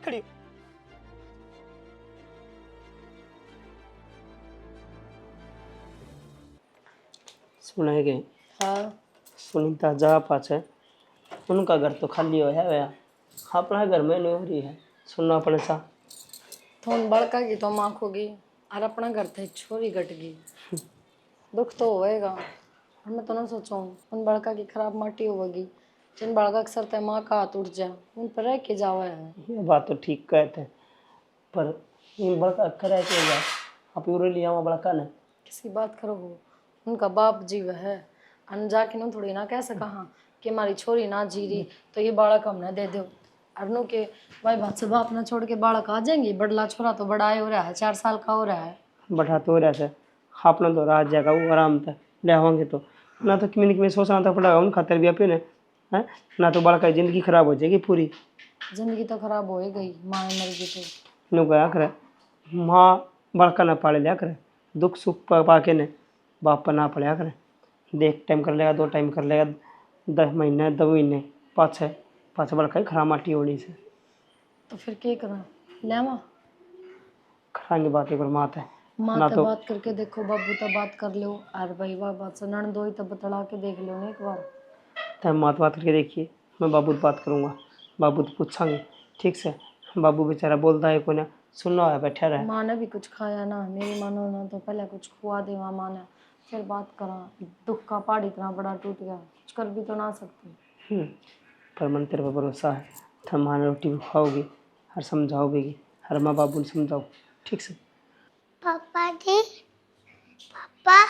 खड़ी सुना के हाँ सुनीता जा पाछे उनका घर तो खाली हो है अपना घर में नहीं हो रही है सुनना अपने सा थोन बड़का की तो माँ होगी और अपना घर थे छोरी घट गई दुख तो होएगा। और मैं तो ना सोचूं उन बड़का की खराब माटी होगी जिन बड़का अक्सर ते माँ का हाथ उठ जा उन पर रह के जावा है। ये बात तो ठीक कहते हैं पर इन बड़का करे के जा आप यूरे लिया वहाँ बड़का ने किसकी बात करो हो उनका बाप जीव है अन जाके ना थोड़ी ना कह सका हाँ कि हमारी छोरी ना जी रही तो ये बालक हमने दे दो। अरनू के भाई बात से बाप ना छोड़ के बालक आ जाएंगे। बड़ला छोरा तो बड़ा हो रहा है 4 साल का हो रहा है। बढ़ा तो रहा है अपना तो रात जाएगा वो आराम था ले आवांगे तो ना तो किमी सोचना था पड़ा उन खातर भी अपने है ना तो बड़का जिंदगी खराब हो जाएगी पूरी। जिंदगी तो खराब हो ही गई माँ मर गई तो नु गया करे माँ बड़का ना पाले लिया करे दुख सुख पा के ने बाप पर ना पड़ा करे देख टाइम कर लेगा 2 टाइम कर लेगा 10 महीने 2 महीने पाछे बड़का ही खरा माटी होनी से तो फिर क्या करा ले माँ खरानी बात पर मात है माँ ना से तो बात करके देखो बाबू तो बात कर लो और भाई वाह बात से नण दो ही तो बतला के देख लो ना एक बार तो हम बात करके देखिए, मैं बाबू से बात करूँगा, बाबू तो पूछांगे, ठीक से। बाबू बेचारा बोलता है कोई ना, सुनना है बैठा रहे। माँ ने भी कुछ खाया ना, मेरी मानो ना तो पहले कुछ खुआ दे माँ ने, फिर बात करा। दुख का पहाड़ इतना बड़ा टूट गया, कुछ कर भी तो ना सकती। पर मन तेरे पर भरोसा है, तुम माँ रोटी भी खाओगी और समझाओगी, हर माँ बाबू ने समझाओ, ठीक से। पापा जी, पापा,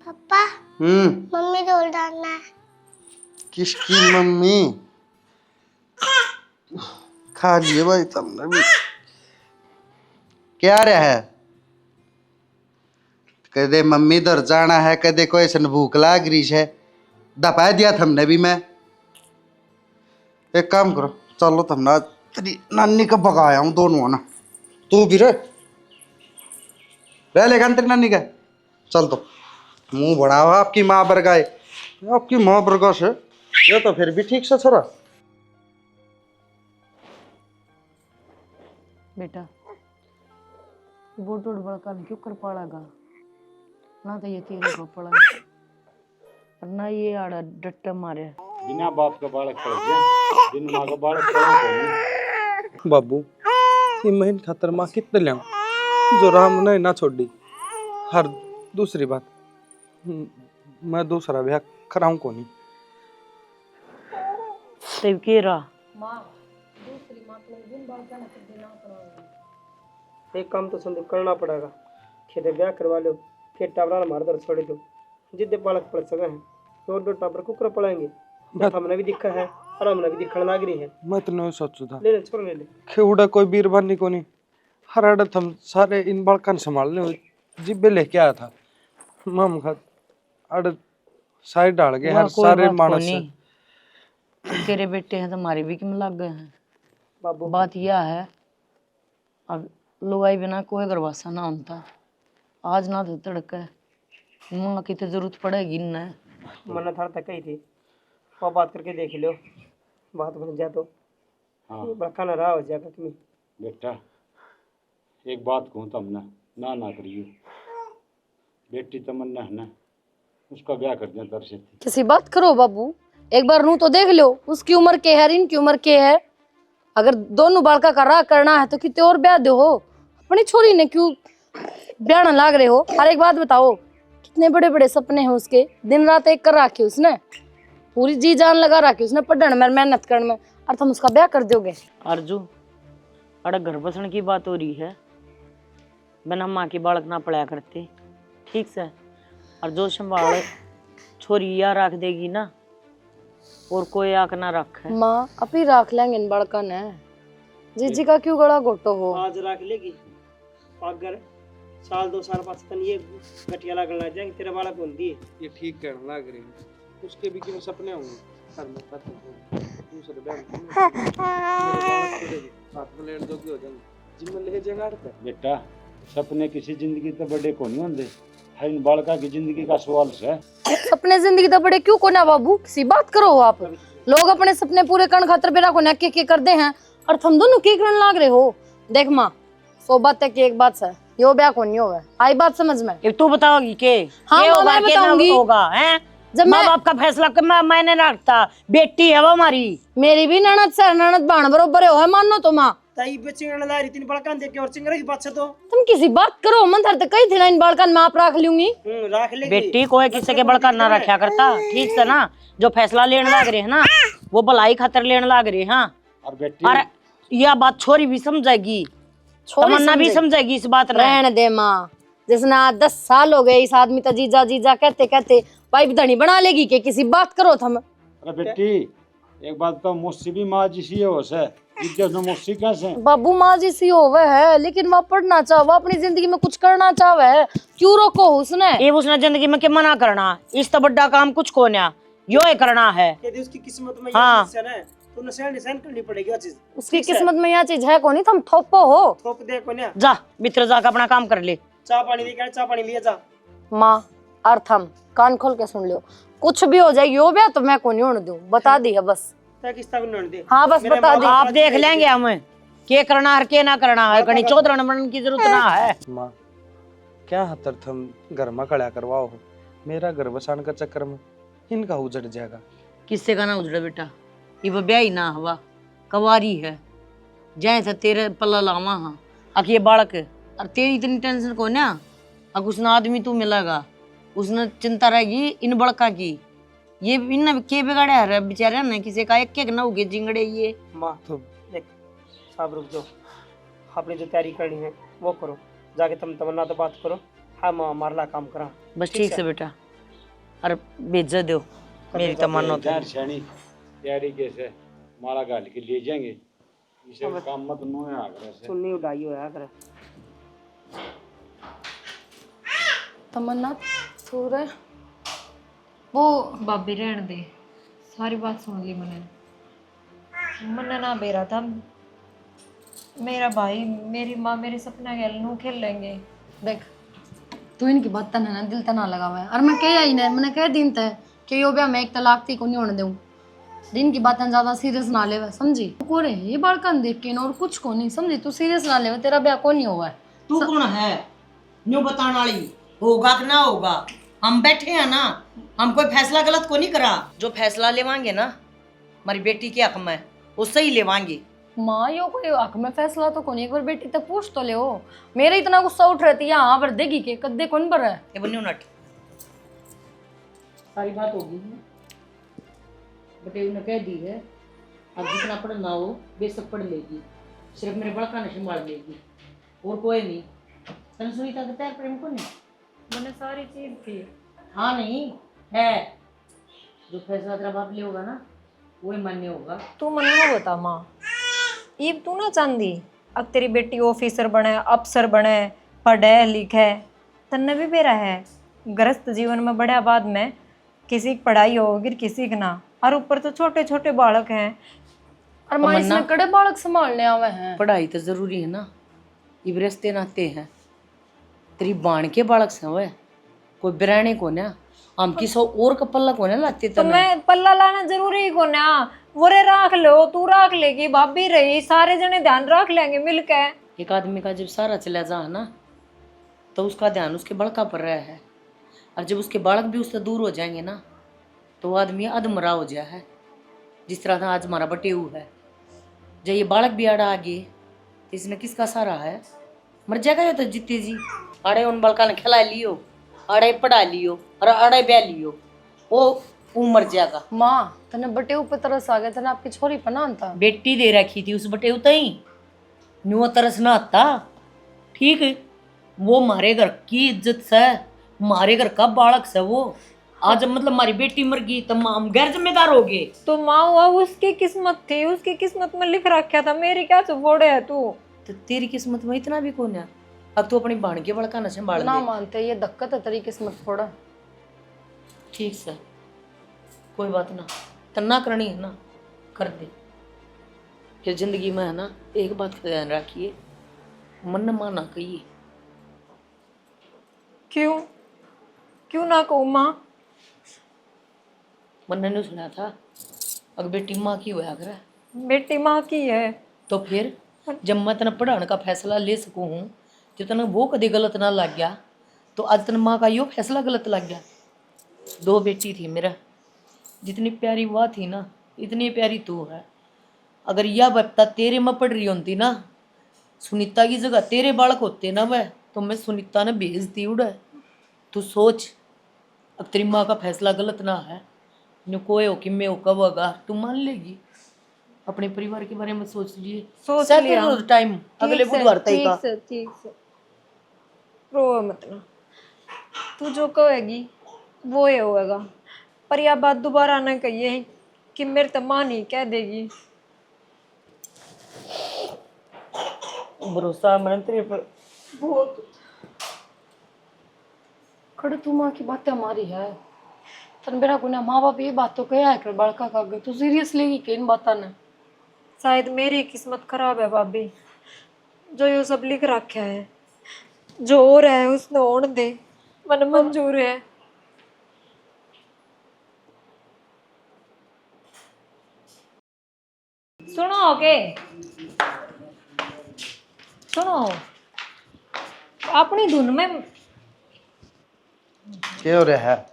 पापा, मम्मी रोल डालना है। किसकी मम्मी? खा लिए भाई तुमने भी। क्या रहा है? कदे मम्मी दर जाना है, कदे कोई सन भूख लाग रही है, दपा दिया तुमने भी। मैं एक काम करो, चलो तुम ना तेरी नानी का भगाया हूँ दोनों ना, तू भी रह लेगा तेरी नानी का। चल तो मुंह बढ़ावा आपकी माँ बरगाए, आपकी माँ बरगा से ये तो फिर भी ठीक से छोरा। बेटा वो टूट बड़का क्यों कर पड़ेगा ना, तो ये तेरे को पड़ा और ना ये आड़ा डट्टा मारे। बिना बाप का बालक पड़ गया, बिन माँ का बालक पड़ा। बाबू ये महीन खातर माँ कितने लिया जो राम ने ना छोड़ी। हर दूसरी बात, मैं दूसरा ब्याह कराऊं को नहीं। तब के रहा माँ दूसरी माँ तो दिन बाल का देना पड़ेगा। एक काम तो संदीप करना पड़ेगा, खेते ब्याह करवा लो, फिर टाबरा मार दर छोड़ दो, जितने बालक पड़ सके हैं दो टाबर कुकर पड़ेंगे। हमने भी दिखा है और हमने भी दिखने लग रही है। मैं तो नहीं सोचू था ले ले छोड़ ले ले। खेवड़ा कोई बीरबानी को नहीं, हर अड़त हम सारे इन बालकन संभालने हुए जिब्बे लेके आया था। मम खा अड़त साइड डाल गए हर सारे मानस से। तेरे बेटे हैं तो हमारे भी क्यों लग गए हैं। बाबू बात यह है, अब लुगाई बिना कोई गरवासा ना होता, आज ना तो तड़का माँ की तो जरूरत पड़ेगी न। मन्ना था तक ही थी, वो बात करके देख लो, बात बन जाए तो हाँ बड़का ना रहा हो जाएगा। तुम्हें बेटा एक बात कहूँ तो हमने ना करियो, बेटी तमन्ना है ना, उसका ब्याह कर दिया तरसे थी। किसी बात करो बाबू, एक बार नू तो देख लो, उसकी उम्र के है इनकी उम्र के है। अगर दोनों बालका का राह करना है तो कितने और ब्याह दो हो, अपनी छोरी ने क्यों ब्याह लाग रहे हो। हर एक बात बताओ, कितने बड़े बड़े सपने हैं उसके, दिन रात एक कर रखे उसने, पूरी जी जान लगा रखी उसने पढ़ने में मेहनत करने में, और तुम उसका ब्याह कर दोगे। अर्जू अरे घर बसने की बात हो रही है, बिना माँ की बालक ना पढ़ाया करते, ठीक से। और जो संभाल छोरी या रख देगी ना, और कोई आक ना रखे। माँ अभी रख लेंगे इन बड़का ने, जीजी का क्यों गला घोटो हो। आज रख लेगी, अगर साल 2 साल बाद तन ये घटिया लगने लग जाएंगे, तेरा बालक बोलती है ये ठीक कहने लग रही है, उसके भी क्यों सपने होंगे। हर में पता है दूसरे साथ में लेट जोगी हो जाएंगे, जिम्मे ले जाएगा पे। बेटा सपने किसी जिंदगी तो बड़े को नहीं होंगे, है इन बालका की जिंदगी का सवाल है। सपने जिंदगी तो बड़े क्यों को ना बाबू, किसी बात करो हो आप। लोग अपने सपने पूरे करने खातर बेरा को ना के करते हैं, और तुम दोनों के करने लाग रहे हो। देख माँ 100 बात है कि एक बात है, यो ब्याह को नहीं होगा, आई बात समझ में। एक तू बताओगी के हाँ, होगा मैं के ना बताऊंगी। होगा हैं? जब माँ मैं बाप का फैसला मैंने रखता, बेटी है वो हमारी। मेरी भी ननद से ननद बाण बरोबर है मानो तो माँ। ताई पे चिंगड़ ला रही तीन बड़का देख के और चिंगड़ की बात से तो तुम किसी बात करो, मन धरते कई थे ना इन बालकन में आप रख लूंगी। रख लेगी। बेटी कोई किसी के बड़का ना रखा करता, ठीक से ना। जो फैसला लेने लाग रहे हैं ना, वो भलाई खातर लेने लाग रहे हैं। हाँ और बेटी और यह बात छोरी भी समझेगी, तमन्ना भी समझेगी इस बात में। रहने दे माँ, जिसने आज 10 साल हो गए इस आदमी तो जीजा जीजा कहते कहते पाइप धनी बना लेगी के किसी बात करो थम। अरे बेटी एक बात तो मुझसे भी माँ जिसी है वैसे इज्जत में मुझसे कैसे। बाबू माँ जी सी होवे है, लेकिन वह पढ़ना चाहे, वह अपनी जिंदगी में कुछ करना चाहे, क्यों रोको उसने। ये उसने जिंदगी में क्या मना करना, इस तो बड़ा काम कुछ को ना यो ही करना है। यदि उसकी किस्मत में हाँ। ये है तो निशान निशान करनी पड़ेगी वो चीज। उसकी किस्मत में यह चीज है को नहीं, तुम थोपो हो। थोप दे को ना, जा भीतर जाकर अपना काम कर ले। चाय पानी लेके चाय पानी लिया जा। माँ अर्थम कान खोल के सुन लियो, कुछ भी हो जाए यो ब्याह तो मैं को नहीं होने दूं, बता दी है बस। किस्ता को नोट दे। हाँ बस बता दी। आप देख लेंगे हमें के करना है के ना करना है, कहीं चौधरण बनने की जरूरत ना है। माँ क्या हतर थम घर में खड़ा करवाओ हो, मेरा घर बसाने का चक्कर में इनका उजड़ जाएगा। किससे का ना उजड़ा बेटा, ये ब्याह ही ना हवा, कवारी है, जैसे तेरे पल्ला लावा हाँ अक ये बालक है। और तेरी इतनी टेंशन को ना, अक उसने आदमी तू मिलेगा, उसने चिंता रहेगी इन बड़का की। ये इन के बिगाड़े है बेचारे ने, किसी का एक ना उगे जिंगड़े ये। माँ तो देख, साहब रुक जाओ, आपने जो तैयारी करनी है वो करो, जाके तुम तमन्ना तो बात करो, हम मारला काम करा। बस ठीक से बेटा, और भेज दो मेरी तमन्ना तो। यार शनी तैयारी कैसे माला गाल के ले जाएंगे, इसे काम मत नो है आगरा से सुन्नी उड़ाई होया करे। तमन्ना तू रे वो भाभी रहने दे, सारी बात सुन ली मैंने। मैंने ना बेरा था, मेरा भाई मेरी माँ मेरे सपना खेल खेल लेंगे। देख तू इनकी बात तना ना दिल तना लगा हुआ है। और मैं कह आई ना, मैंने कह दिन तय कि यो ब्याह मैं एक तलाक थी को नहीं होने दूं। दिन की बातें ज्यादा सीरियस ना ले, समझी? तू को रे ये बालकन देख के और कुछ को नहीं समझी, तू सीरियस ना ले, तेरा ब्याह को नहीं हुआ है। तू कौन है न्यू बताने वाली, होगा कि ना होगा? हम बैठे हैं ना, हम कोई फैसला गलत को नहीं करा। जो फैसला लेवांगे ना हमारी बेटी के हक में, वो सही लेवांगे। माँ यो कोई हक में फैसला तो कोनी, एक बार बेटी तक पूछ तो ले। हो मेरे इतना गुस्सा उठ रहती है, हाँ पर देगी के कद्दे कौन पर है। ये बन्नी नट सारी बात होगी बेटे ने कह दी है, अब जितना पढ़ना हो बेशक पढ़ लेगी, सिर्फ मेरे बड़का ने संभाल लेगी और कोई नहीं। तने सुनीता के तैयार प्रेम को नहीं, मैंने सारी चीज की। हाँ नहीं है, जो फैसला तेरा बाप ले होगा ना वही मान्य होगा। तू मन में बता माँ, ईब तू ना चांदी अब तेरी बेटी ऑफिसर बने, अफसर बने, पढ़े लिखे, तन्ने भी बेरा है गृहस्थ जीवन में बड़े बाद में किसी की पढ़ाई होगी किसी की ना, और ऊपर तो छोटे छोटे बालक हैं। और माँ इसमें कड़े बालक संभालने आवे हैं। पढ़ाई तो जरूरी है ना, इब रिश्ते नाते हैं, तेरी बाण के बालक से हुए कोई बिराने को ना, हम किसी और का पल्ला को ना लाते। तो मैं पल्ला लाना जरूरी को ना, वोरे राख लो, तू राख लेगी, भाभी रही, सारे जने ध्यान रख लेंगे मिलके। एक आदमी का जब सारा चला जा ना, तो उसका ध्यान उसके बड़का पर रहा है, और जब उसके बालक भी उससे दूर हो जाएंगे ना, तो वो आदमी अधमरा हो जाए है। जिस तरह था आज हमारा बटे हुआ है, जब ये बालक भी आड़ा आगे तो इसने किसका सहारा है? मर जाएगा ये तो जीते जी। आड़े उन बालका ने खिला लियो, आड़े पढ़ा लियो और आड़े ब्याह लियो, वो मर जाएगा। माँ तने बटे ऊपर तरस आ गया, तने आपकी छोरी पनान था। बेटी दे रखी थी उस बटे उतई न्यू तरस ना आता। ठीक है, वो मारे घर की इज्जत से, मारे घर का बालक से वो आज मतलब हमारी बेटी मर गई तो हम गैर जिम्मेदार हो गए। तो माँ हुआ उसकी किस्मत थी, उसकी किस्मत में लिख रखा था, मेरी क्या चुपोड़े है तू? तो तेरी किस्मत में इतना भी कौन है? अब तू अपनी बाण के बड़का न संभाल ना ले। मानते ये दिक्कत है तेरी किस्मत थोड़ा। ठीक से कोई बात ना, तन्ना करनी है ना कर दे। फिर जिंदगी में है ना एक बात का ध्यान रखिए, मन माना कहिए। क्यों क्यों ना कहूँ माँ? मन ने सुना था अगर बेटी माँ की हुआ कर, बेटी माँ की है। तो फिर जब मैं तेना पढ़ाने का फैसला ले सकूँ हूँ, जो तेना वो कभी गलत ना लग गया, तो आज तेना माँ का यो फैसला गलत लग गया। दो बेटी थी मेरा, जितनी प्यारी वह थी ना इतनी प्यारी तू है। अगर यह बता तेरे में पढ़ रही होती ना, सुनीता की जगह तेरे बालक होते ना वह, तो मैं सुनीता ने भेज दी उड़। तू सोच, अब तेरी माँ का फैसला गलत ना है, न कोई हो कि मैं हो कब होगा तू मान लेगी। अपने परिवार के बारे में सोच लिए, सोच set लिया। your time, अगले बुधवार तक का। ठीक से रो मत ना, तू जो कहेगी वो ही होएगा, पर यह बात दोबारा ना कहिए कि मेरे तो माँ नहीं कह देगी। भरोसा मैंने तेरे पर बहुत। खड़े तू माँ की बातें हमारी है, तन मेरा गुना माँ बाप ये बात तो कहा है कर बड़का का गए, तू सीरियस लेगी कि इन बातों ने? शायद मेरी किस्मत खराब है भाभी, जो ये सब लिख रखा है, जो हो रहा है उसने होने दे, मन मंजूर है। सुनो ओके, सुनो अपनी धुन में क्या हो रहा है?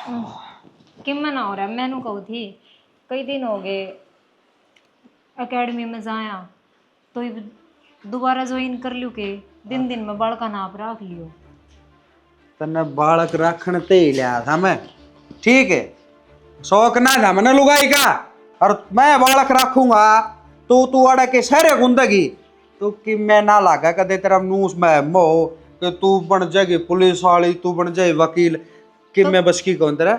कि मना हो रहा है। मैंने कहू थी कई दिन हो गए एकेडमी में जाया, तो ये दोबारा ज्वाइन कर लूँ के दिन दिन में बाल का नाप रख लियो। तने बालक रखने ते ही लिया था मैं, ठीक है, शौक ना था मैंने लुगाई का, और मैं बालक रखूंगा तो तू अड़ा के सारे गुंदगी तो कि मैं ना लागा कदे तेरा नूस में मोह कि तू बन जाएगी पुलिस वाली, तू बन जाए वकील, कि मैं बस की कौन तेरा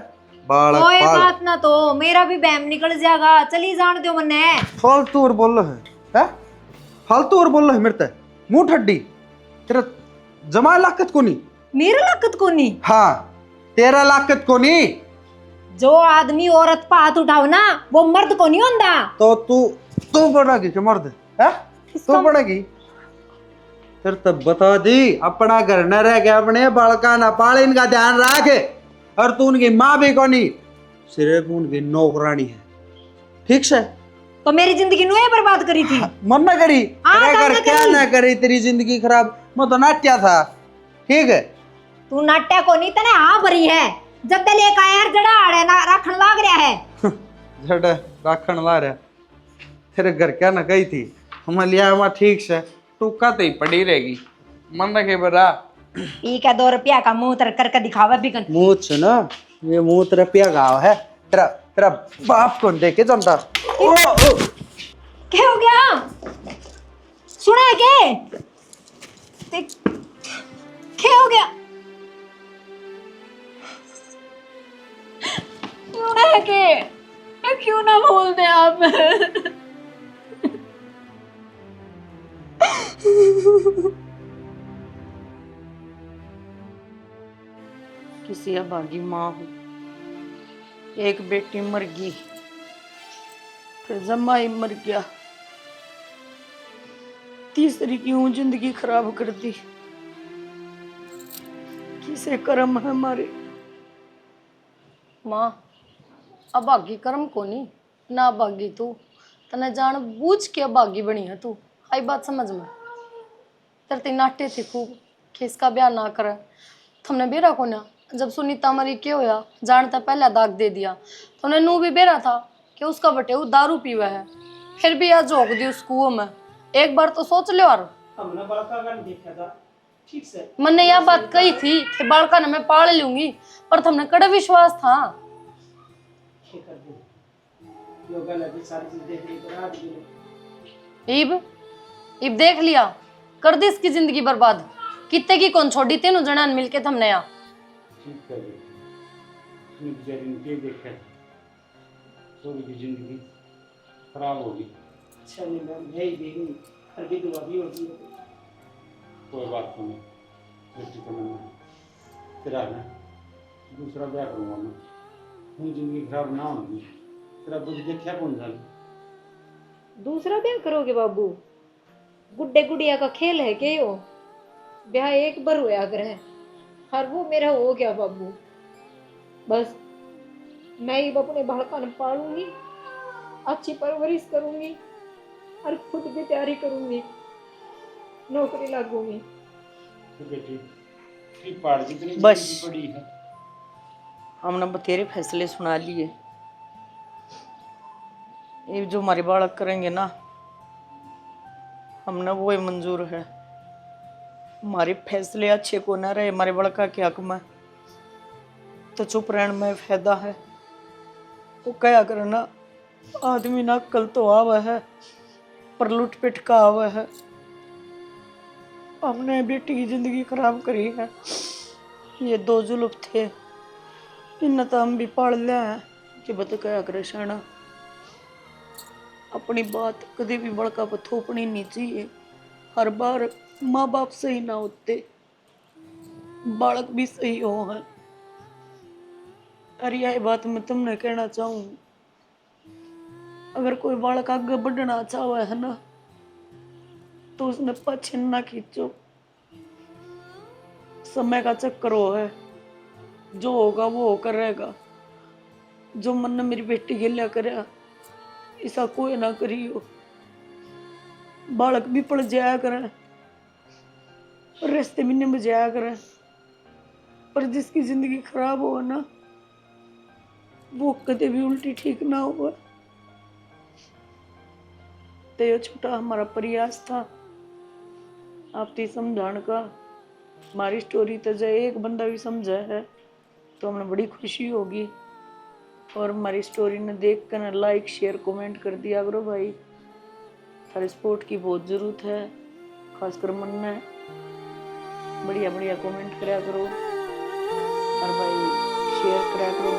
बालक कोई पाल बात ना, तो मेरा भी बैम निकल जाएगा। चली जान दो मन्ने। फालतू और बोल रहा है, फालतू और बोल रहा है मेरे ते मुंह ठड्डी, तेरा जमा लाकत को नहीं, मेरा लाकत को नहीं। हाँ तेरा लाकत को नहीं, जो आदमी औरत पर हाथ उठाओ ना वो मर्द को नहीं होता। तो तू बनेगी कि मर्द है, तू बनेगी। फिर तब बता दी अपना घर न रह गया, अपने बालका ना पाले, इनका ध्यान रख, और तू उनकी माँ भी को नहीं, सिर्फ उनकी नौकरानी है, ठीक से। तो मेरी जिंदगी नुए बर्बाद करी थी। मन न करी, हाँ, तेरे घर ना क्या करी। ना करी, तेरी जिंदगी खराब, मैं तो नाट्या था, ठीक है। तू नाट्या को नहीं तने हाँ भरी है, जब ते लेके आया हर जड़ा आड़े ना रखन लाग रहा है। जड़ा राखण ला रहा, तेरे घर क्या ना गई थी, हम लिया वहाँ ठीक से, तू कहते ही पड़ी रहेगी, मन रखे बरा। ठीक है, 2 रुपया का मुंह तर करके दिखावा बिकन। मुंह से ना, ये मुंह तेरा पिया गाँव है, तेरा तेरा बाप को देखे जनता। क्या हो गया? सुना है के? क्या हो गया? सुना है के? क्यों ना बोलते आप? किसी अभागी माँ हूँ, एक बेटी मर गई, फिर जमाई मर गया, तीसरी क्यों जिंदगी खराब कर दी। किसे कर्म है हमारे। माँ अभागी कर्म को नहीं ना, अभागी तू, तने जान बूझ के अभागी बनी है तू, आई बात समझ में। तेरे ते नाटे थी खूब कि इसका ब्याह ना करे, तुमने बेरा को ना, जब सुनीता मरी क्या होया, जानता पहले दाग दे दिया, तुमने नू भी बेरा था कि उसका बटे वो दारू पीवा है, फिर भी आज झोंक दी उस कुओं में। एक बार तो सोच लो यार। हमने बड़का का देखा था, ठीक से। मैंने यह बात कही थी कि बालका ने मैं पाल लूंगी, पर तुमने कड़ा विश्वास था। ये कर दे, लोग अलग सारी चीज देख रही तो रात भी इब देख लिया, कर दी इसकी जिंदगी बर्बाद। कितने की कौन छोड़ी तीनों जनान मिलके तुमने यहाँ। ठीक कर दी, उसने बेचारी ने क्या देखा, सोरी की जिंदगी खराब होगी। अच्छा नहीं मैम, यही देगी, हर की दुआ भी होती है। कोई बात नहीं, बेटी तमन्ना तेरा ना दूसरा ब्याह करूँगा मैं, मेरी जिंदगी खराब ना होगी, तेरा दुख देखा कौन जाने। दूसरा ब्याह करोगे बाबू? गुड्डे गुड़िया का खेल है क्या यो? ब्याह एक बार होया कर है, हर वो मेरा हो गया बाबू। बस मैं ही अपने भड़का न पालूंगी, अच्छी परवरिश करूंगी और खुद की तैयारी करूंगी, नौकरी लगूंगी। तो बेटी की पाड़ जितनी बस। जिंदगी पड़ी है, हमने बतेरे फैसले सुना लिए, ये जो हमारे बालक करेंगे ना, हमने वो ही मंजूर है। हमारे फैसले अच्छे को न रहे हमारे बड़का के हक में, तो चुप रहने में फायदा है। वो क्या करना, आदमी ना कल तो आवा है पर लुट पिट का आवा है। हमने बेटी की जिंदगी खराब करी है, ये 2 जुल्फ थे, इन तो हम भी पाल लिया है कि बता क्या करे शाना। अपनी बात कभी भी बड़का पर थोपनी नहीं चाहिए, हर बार माँ बाप सही ना होते, बालक भी सही हो है। अरे यह बात मैं तुमने कहना चाहूँ, अगर कोई बालक आगे बढ़ना चाहे है ना, तो उसने पीछे ना खींचो। समय का चक्कर हो है, जो होगा वो होकर रहेगा। जो मन ने मेरी बेटी के लिया करे, ऐसा कोई ना करियो। बालक भी पड़ जाया करे, रास्ते में जाया करे, पर जिसकी जिंदगी खराब हो ना, वो कदे भी उल्टी ठीक ना हुआ। तो ये छोटा हमारा प्रयास था आप ती समझाने का। हमारी स्टोरी तो जो एक बंदा भी समझा है तो हमें बड़ी खुशी होगी। और हमारी स्टोरी ने देख कर लाइक शेयर कमेंट कर दिया करो भाई। थारे सपोर्ट की बहुत ज़रूरत है, खासकर मन में बढ़िया बढ़िया कमेंट करा करो और भाई शेयर करा करो